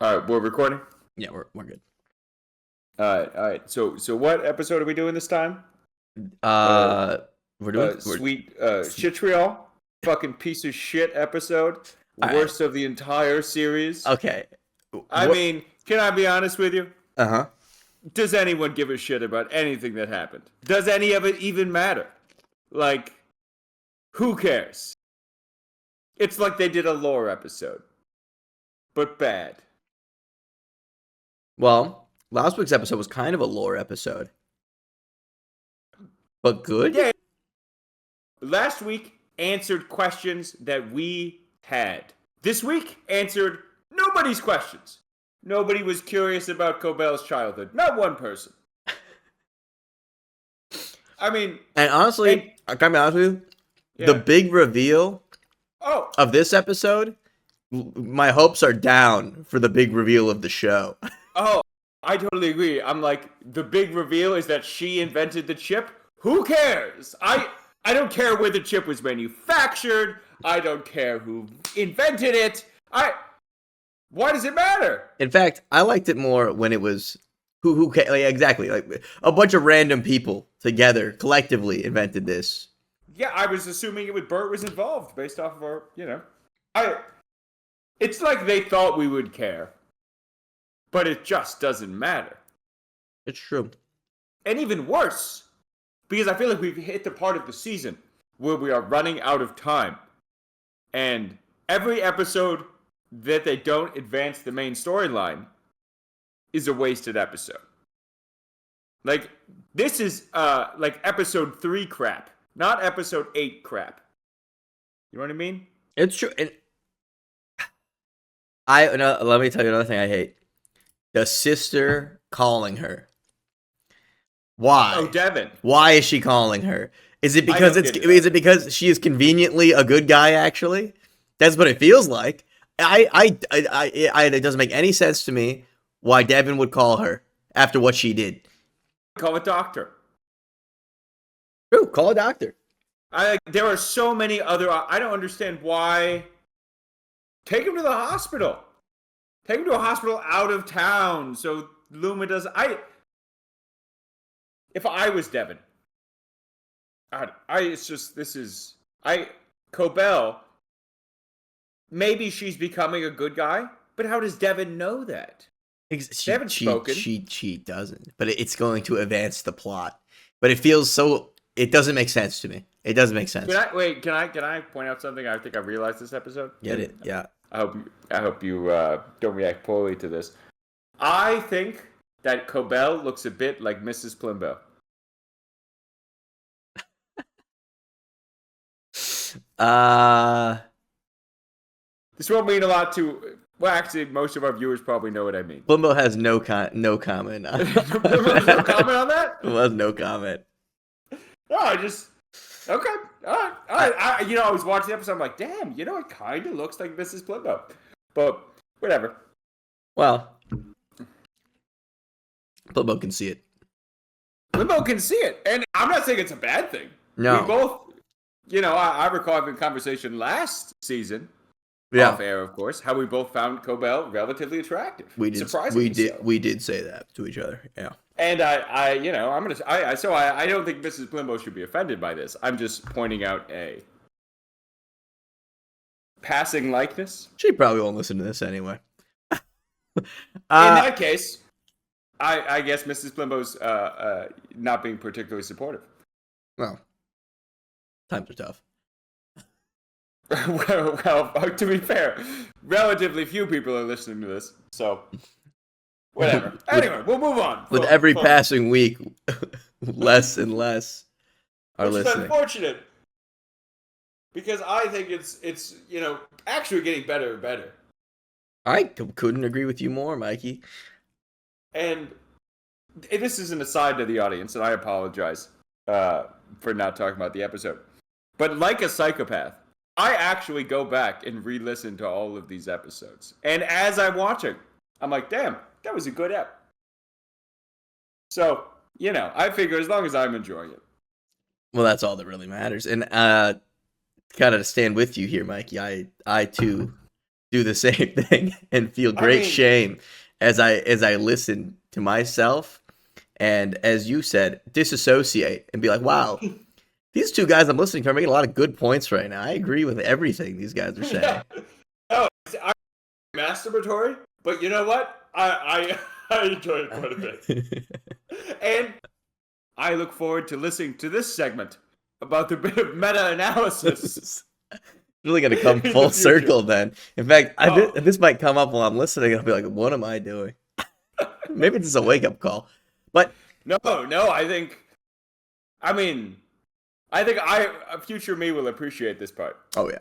All right, we're recording. Yeah, we're good. All right. So what episode are we doing this time? Uh, Uh, we're doing we're sweet Shitriol, fucking piece of shit episode, all right. worst of the entire series. Okay. I What? mean, can I be honest with you? Uh-huh. Does anyone give a shit about anything that happened? Does any of it even matter? Like, who cares? It's like they did a lore episode, but bad. Well, last week's episode was kind of a lore episode, but good. Yeah, last week answered questions that we had. This week answered nobody's questions. Nobody was curious about Cobell's childhood. Not one person. I mean, And honestly, I gotta be honest with you, yeah. the big reveal Oh, of this episode, my hopes are down for the big reveal of the show. oh, I totally agree. I'm like, the big reveal is that she invented the chip. Who cares? I don't care where the chip was manufactured. I don't care who invented it. Why does it matter? In fact, I liked it more when it was like, exactly, like a bunch of random people together collectively invented this. Yeah, I was assuming Bert was involved based off of I. It's like they thought we would care, but it just doesn't matter. It's true. And even worse, because I feel like we've hit the part of the season where we are running out of time, and every episode that they don't advance the main storyline is a wasted episode. Like, this is like episode 3 crap, not episode 8 crap. You know what I mean? It's true. And let me tell you another thing I hate. The sister calling her. Why? Oh, Devin. Why is she calling her? Is it because is it because she is conveniently a good guy? Actually, that's what it feels like. It doesn't make any sense to me why Devin would call her after what she did. Call a doctor. True, call a doctor. There are so many other. I don't understand why. Take him to the hospital. Take him to a hospital out of town so Luma does. If I was Devin, it's just this is Cobell. Maybe she's becoming a good guy, but how does Devin know that? She doesn't, but it's going to advance the plot. But it feels so. It doesn't make sense to me. It doesn't make sense. Can I point out something? I think I realized this episode. Get it? Yeah. I hope you don't react poorly to this. I think that Cobell looks a bit like Mrs. Plimbo. This won't mean a lot to. Well, actually, most of our viewers probably know what I mean. Plimbo has no comment. No comment on that? Well, no comment. No, I just okay. All right. I was watching the episode. I'm like, damn. It kind of looks like Mrs. Plimbo, but whatever. Well, Plimbo can see it. Plimbo can see it, and I'm not saying it's a bad thing. No, we both. I recall having a conversation last season. Yeah. Off air, of course. How we both found Cobell relatively attractive. We did. We did say that to each other. Yeah. And I don't think Mrs. Plimbo should be offended by this. I'm just pointing out a passing likeness. She probably won't listen to this anyway. In that case, I guess Mrs. Plimbo's not being particularly supportive. Well, times are tough. well, to be fair, relatively few people are listening to this, so whatever. Anyway, we'll move on. With every passing week, less and less are listening. It's unfortunate because I think it's actually getting better and better. I couldn't agree with you more, Mikey. And this is an aside to the audience, and I apologize for not talking about the episode. But like a psychopath, I actually go back and re-listen to all of these episodes. And as I'm watching, I'm like, damn, that was a good ep. So, I figure as long as I'm enjoying it. Well, that's all that really matters. And kind of to stand with you here, Mikey, I too do the same thing and feel great shame as I listen to myself and, as you said, disassociate and be like, wow, these two guys I'm listening to are making a lot of good points right now. I agree with everything these guys are saying. Yeah. Oh, I'm masturbatory, but you know what? I enjoy it quite a bit. And I look forward to listening to this segment about the bit of meta-analysis. Really going to come full circle then. In fact, this might come up while I'm listening and I'll be like, what am I doing? Maybe it's just a wake-up call. But no, I think future me will appreciate this part. Oh, yeah.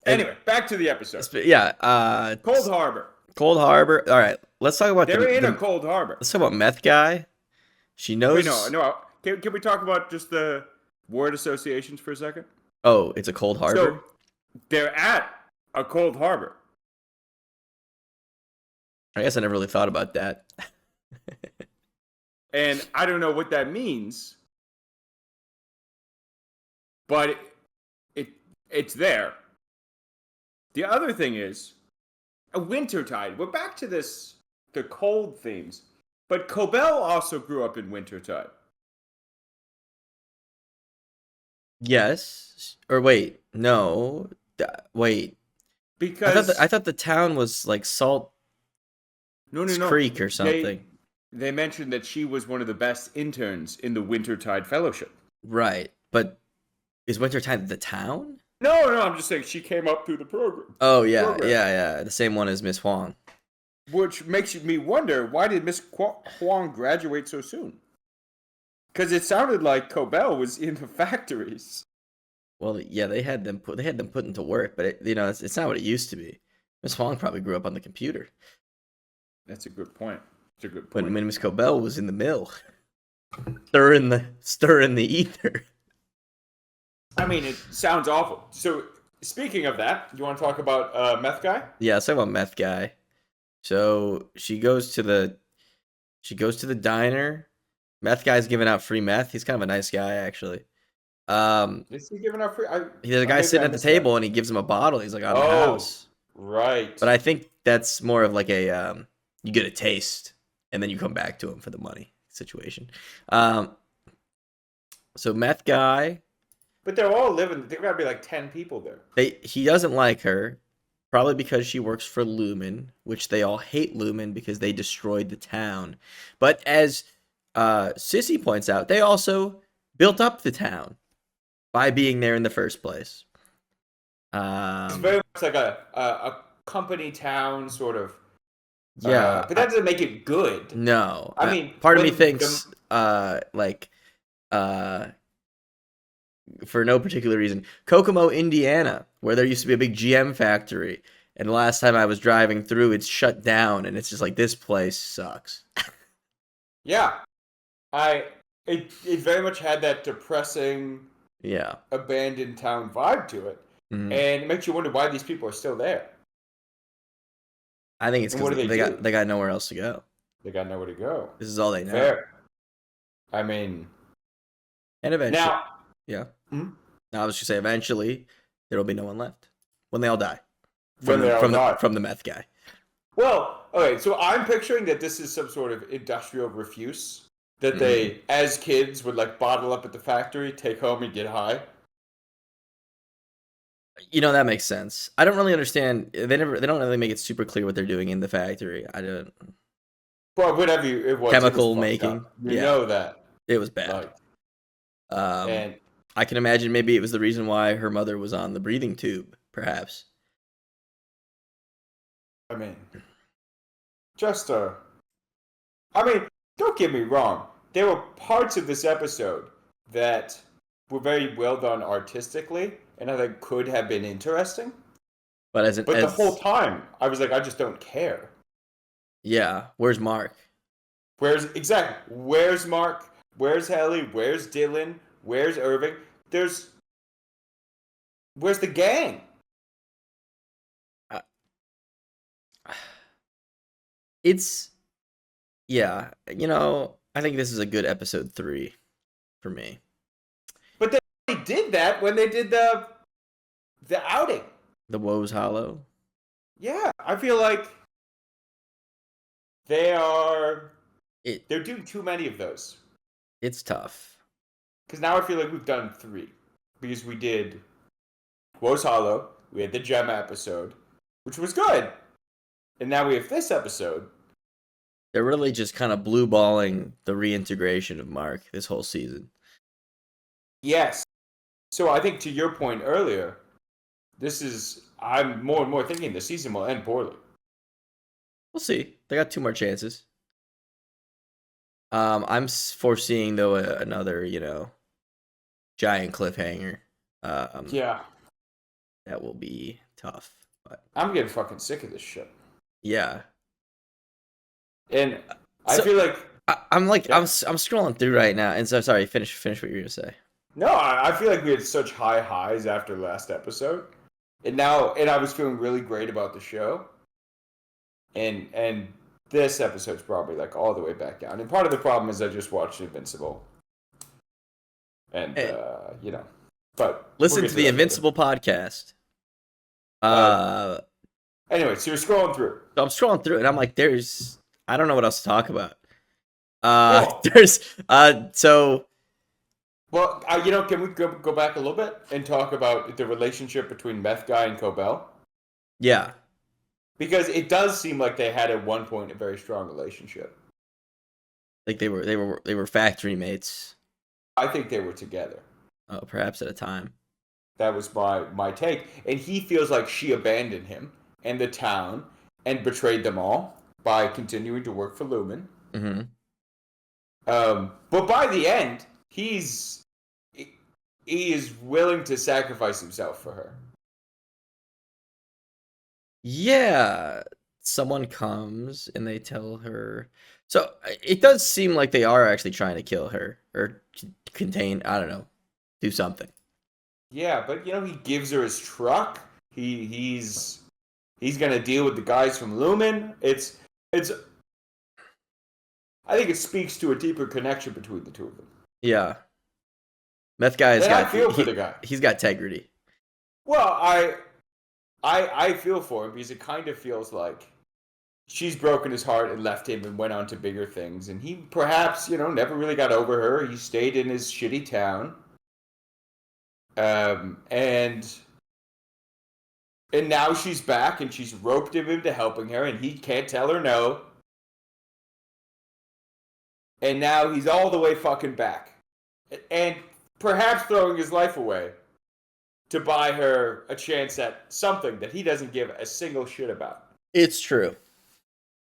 Anyway, back to the episode. Yeah. Cold Harbor. Cold Harbor. All right, let's talk about They're in a Cold Harbor. Let's talk about Meth Guy. She knows. Wait, no. Can we talk about just the word associations for a second? Oh, it's a Cold Harbor? So, they're at a Cold Harbor. I guess I never really thought about that. And I don't know what that means, but it's there. The other thing is, a Wintertide. We're back to the cold themes. But Cobell also grew up in Wintertide. Yes. Or wait, no. Wait. Because I thought the town was like Salt Creek or something. They mentioned that she was one of the best interns in the Wintertide Fellowship. Right. But is Wintertide the town? No, I'm just saying she came up through the program. Oh, yeah, yeah. The same one as Miss Huang. Which makes me wonder, why did Miss Huang graduate so soon? Because it sounded like Cobell was in the factories. Well, yeah, they had them put into work, but it's not what it used to be. Miss Huang probably grew up on the computer. That's a good point. When Miss Cobell was in the mill, stirring the ether. I mean, it sounds awful. So, speaking of that, you want to talk about Meth Guy? Yeah, let's talk about Meth Guy. So she goes to the diner. Meth Guy's giving out free meth. He's kind of a nice guy, actually. Is he giving out free? There's a guy sitting at the table, and he gives him a bottle. He's like, "On the house." Right. But I think that's more of like a you get a taste, and then you come back to him for the money situation. So Meth Guy. But they're all living. There gotta be like 10 people there. He doesn't like her, probably because she works for Lumen, which they all hate Lumen because they destroyed the town. But as Sissy points out, they also built up the town by being there in the first place. It's very much like a company town sort of. Yeah, but that doesn't make it good. No, I mean, part of me thinks for no particular reason, Kokomo, Indiana, where there used to be a big GM factory, and the last time I was driving through, it's shut down, and it's just like, this place sucks. Yeah, it very much had that depressing, abandoned town vibe to it, and it makes you wonder why these people are still there. I think it's because they got nowhere else to go. They got nowhere to go. This is all they know. Fair. I mean, and eventually, now, yeah. Mm-hmm. Now I was just say eventually there will be no one left when they all die from the meth guy. Well, okay, so I'm picturing that this is some sort of industrial refuse that they, as kids, would like bottle up at the factory, take home, and get high. That makes sense. I don't really understand. They don't really make it super clear what they're doing in the factory. I don't. Well, whatever it was, chemical it was making. You know that it was bad. And I can imagine maybe it was the reason why her mother was on the breathing tube, perhaps. I mean, don't get me wrong. There were parts of this episode that were very well done artistically, and I think could have been interesting. But the whole time, I was like, I just don't care. Yeah, where's Mark? Where's Mark? Where's Helly? Where's Dylan? Where's Irving? Where's the gang? I think this is a good episode 3 for me. But they did that when they did the outing. The Woes Hollow? Yeah, I feel like they're It doing too many of those. it's tough. Because now I feel like we've done 3. Because we did Woes Hollow, we had the Gem episode, which was good. And now we have this episode. They're really just kind of blue balling the reintegration of Mark this whole season. Yes. So I think to your point earlier, I'm more and more thinking the season will end poorly. We'll see. They got 2 more chances. I'm foreseeing though another, giant cliffhanger. Yeah. That will be tough. But I'm getting fucking sick of this shit. yeah. And I feel like I'm scrolling through right now, and so sorry. Finish what you're gonna say. no, I feel like we had such high highs after last episode, and I was feeling really great about the show, and this episode's probably like all the way back down. And part of the problem is I just watched Invincible, and but Listen to the Invincible podcast. Anyway, so you're scrolling through. So I'm scrolling through, and I'm like, I don't know what else to talk about. So. Well, can we go back a little bit and talk about the relationship between Meth Guy and Cobell? Yeah. Because it does seem like they had at one point a very strong relationship. Like they were factory mates. I think they were together. Oh, perhaps at a time. That was my take. And he feels like she abandoned him and the town and betrayed them all by continuing to work for Lumen. Mm-hmm. But by the end, he is willing to sacrifice himself for her. Yeah. Someone comes and they tell her. So it does seem like they are actually trying to kill her or contain, I don't know, do something. Yeah, but he gives her his truck. He's gonna deal with the guys from Lumen. It's I think it speaks to a deeper connection between the two of them. Yeah. Meth Guy I feel for the guy. He's got integrity. Well, I feel for him because it kind of feels like she's broken his heart and left him and went on to bigger things. And he perhaps, never really got over her. He stayed in his shitty town. And now she's back and she's roped him into helping her and he can't tell her no. And now he's all the way fucking back. And perhaps throwing his life away to buy her a chance at something that he doesn't give a single shit about. It's true.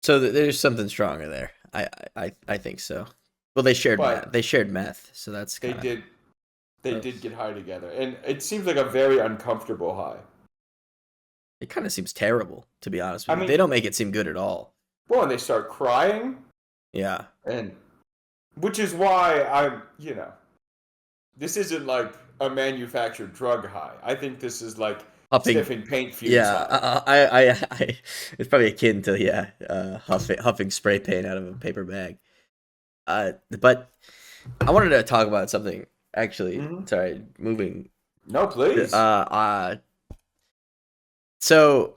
So there's something stronger there. I think so. Well, they shared meth, so that's kinda... They did get high together, and it seems like a very uncomfortable high. It kind of seems terrible, to be honest with you. They don't make it seem good at all. Well, and they start crying. Yeah. And which is why this isn't like a manufactured drug high. I think this is like sniffing paint fumes. Yeah, I it's probably akin to huffing spray paint out of a paper bag. But I wanted to talk about something. Actually, sorry, moving. No, please. So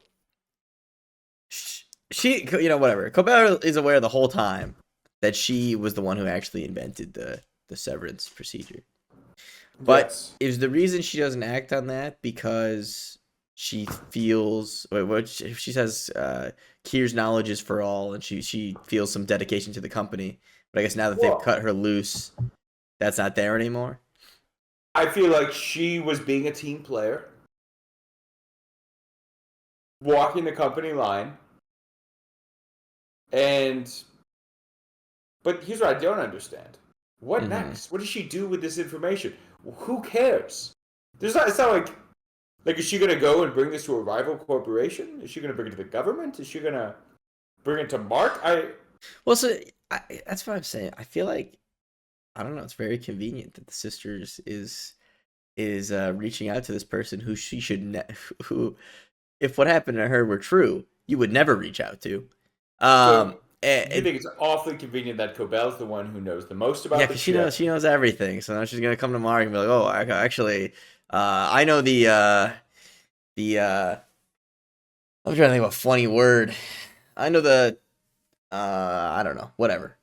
she, whatever. Cobell is aware the whole time that she was the one who actually invented the severance procedure. But is the reason she doesn't act on that because she feels what she says? Kier's knowledge is for all, and she feels some dedication to the company. But I guess now that they've cut her loose, that's not there anymore. I feel like she was being a team player, walking the company line, but here's what I don't understand. What next? What does she do with this information? Who cares? It's not like is she gonna go and bring this to a rival corporation? Is she gonna bring it to the government? Is she gonna bring it to Mark? That's what I'm saying. I feel like, I don't know, it's very convenient that the sisters is reaching out to this person who she should who, if what happened to her were true, you would never reach out to. You think it's awfully convenient that Cobell's the one who knows the most about the shit? She knows everything. So now she's gonna come to Mark and be like, "Oh, actually, I know the I'm trying to think of a funny word. I know I don't know, whatever.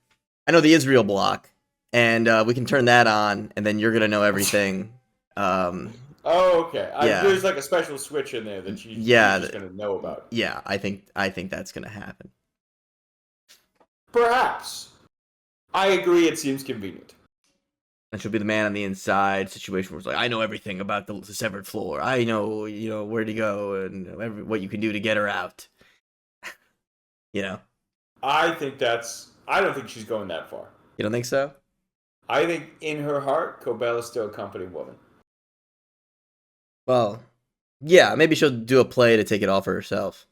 I know the Israel block, and we can turn that on, and then you're gonna know everything. Oh, okay. Yeah. There's like a special switch in there that she's just gonna know about. Yeah, I think that's gonna happen. Perhaps. I agree. It seems convenient. And she'll be the man on the inside situation where it's like, I know everything about the severed floor. I know, where to go and what you can do to get her out. I don't think she's going that far. You don't think so? I think in her heart, Cobell is still a company woman. Well, yeah, maybe she'll do a play to take it all for herself.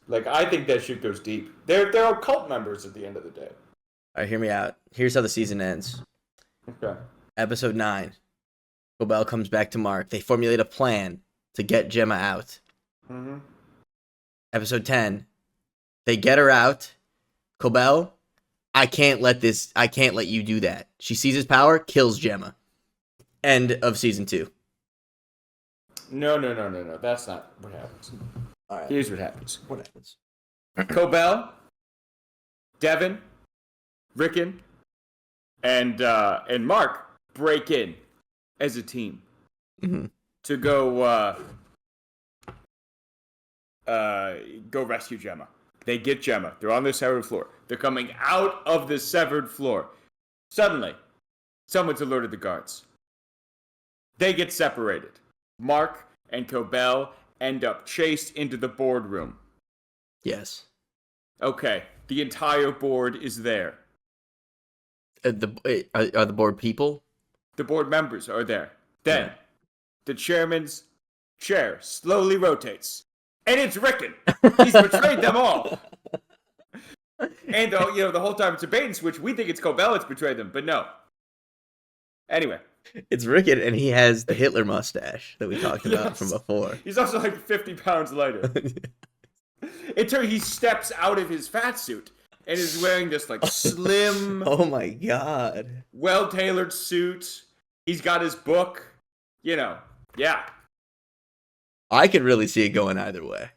Like, I think that shit goes deep. They're cult members at the end of the day. All right, hear me out. Here's how the season ends. Okay. Episode 9. Cobell comes back to Mark. They formulate a plan to get Gemma out. Mm-hmm. Episode 10. They get her out. Cobell, I can't let you do that. She sees his power, kills Gemma. End of season 2. No. That's not what happens. All right. Here's what happens. What happens? Cobell, Devin, Rickon, and Mark break in as a team to go rescue Gemma. They get Gemma. They're on the severed floor. They're coming out of the severed floor. Suddenly, someone's alerted the guards. They get separated. Mark and Cobell end up chased into the boardroom. Yes. Okay, the entire board is there. Are the board people? The board members are there. Then, the chairman's chair slowly rotates. And it's Rickon. He's betrayed them all. And, the whole time it's a bait and switch. We think it's Cobell that's betrayed them, but no. Anyway. It's Rickon, and he has the Hitler mustache that we talked about from before. He's also like 50 pounds lighter. He steps out of his fat suit and is wearing this like slim, oh my god, well-tailored suit. He's got his book. Yeah. I could really see it going either way.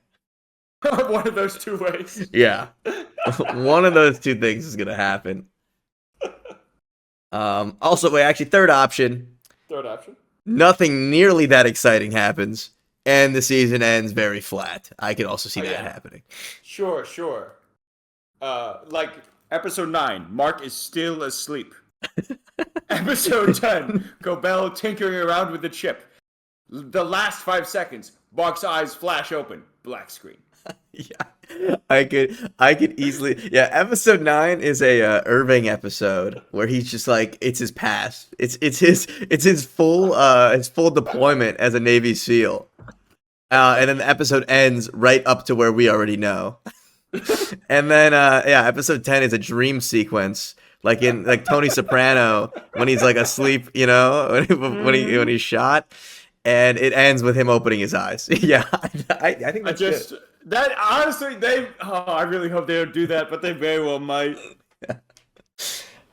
One of those two ways. Yeah. One of those two things is gonna happen. Also, third option. Nothing nearly that exciting happens, and the season ends very flat. I could also see that happening. Sure. Like episode 9, Mark is still asleep. Episode 10, Cobell tinkering around with the chip. The last 5 seconds, Mark's eyes flash open. Black screen. Yeah, I could easily. Yeah, episode 9 is a Irving episode where he's just like, it's his past. It's his full deployment as a Navy SEAL. And then the episode ends right up to where we already know. And then episode 10 is a dream sequence, like in Tony Soprano when he's like asleep, when he's shot, and it ends with him opening his eyes. Yeah, I think that's good. That honestly, I really hope they don't do that, but they very well might.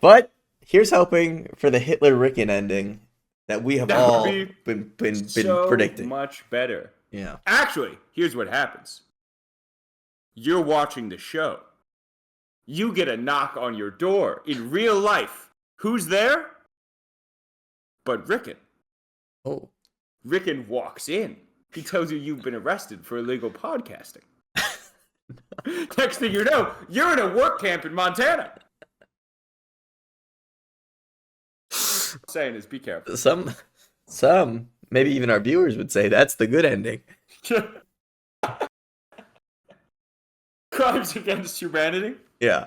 But here's hoping for the Hitler Rickon ending that we have all been predicting. Much better. Yeah. Actually, here's what happens. You're watching the show. You get a knock on your door in real life. Who's there? But Rickon. Oh. Rickon walks in. He tells you you've been arrested for illegal podcasting. Next thing you know, you're in a work camp in Montana. What I'm saying is be careful. Some, maybe even our viewers would say that's the good ending. Crimes against humanity? Yeah.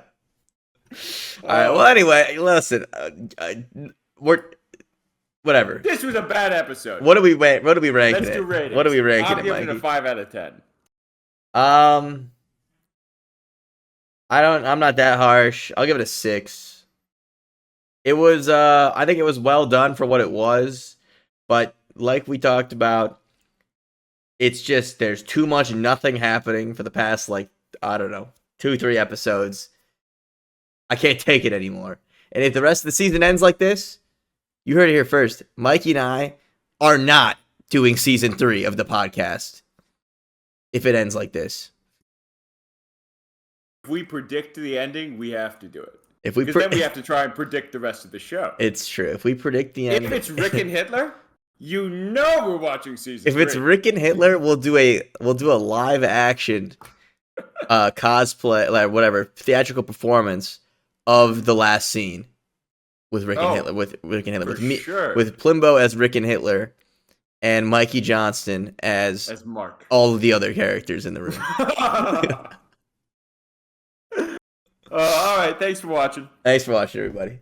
All right, well, anyway, listen. Whatever. This was a bad episode. What do we rank Let's it? do ratings. What are we ranking I'm it, Mikey? giving it a 5 out of 10. I'm not that harsh. I'll give it a 6. It was I think it was well done for what it was, but like we talked about, it's just there's too much nothing happening for the past 2-3 episodes. I can't take it anymore. And if the rest of the season ends like this, you heard it here first. Mikey and I are not doing season 3 of the podcast if it ends like this. we predict the ending, we have to do it. If we because then we have to try and predict the rest of the show. It's true. If we predict the ending, if it's Rick and Hitler, you know we're watching season. If it's Rick and Hitler, we'll do a live action cosplay, like whatever, theatrical performance of the last scene with Rick and Hitler, with Plimbo as Rick and Hitler, and Mikey Johnston as Mark. All of the other characters in the room. All right, thanks for watching. Thanks for watching, everybody.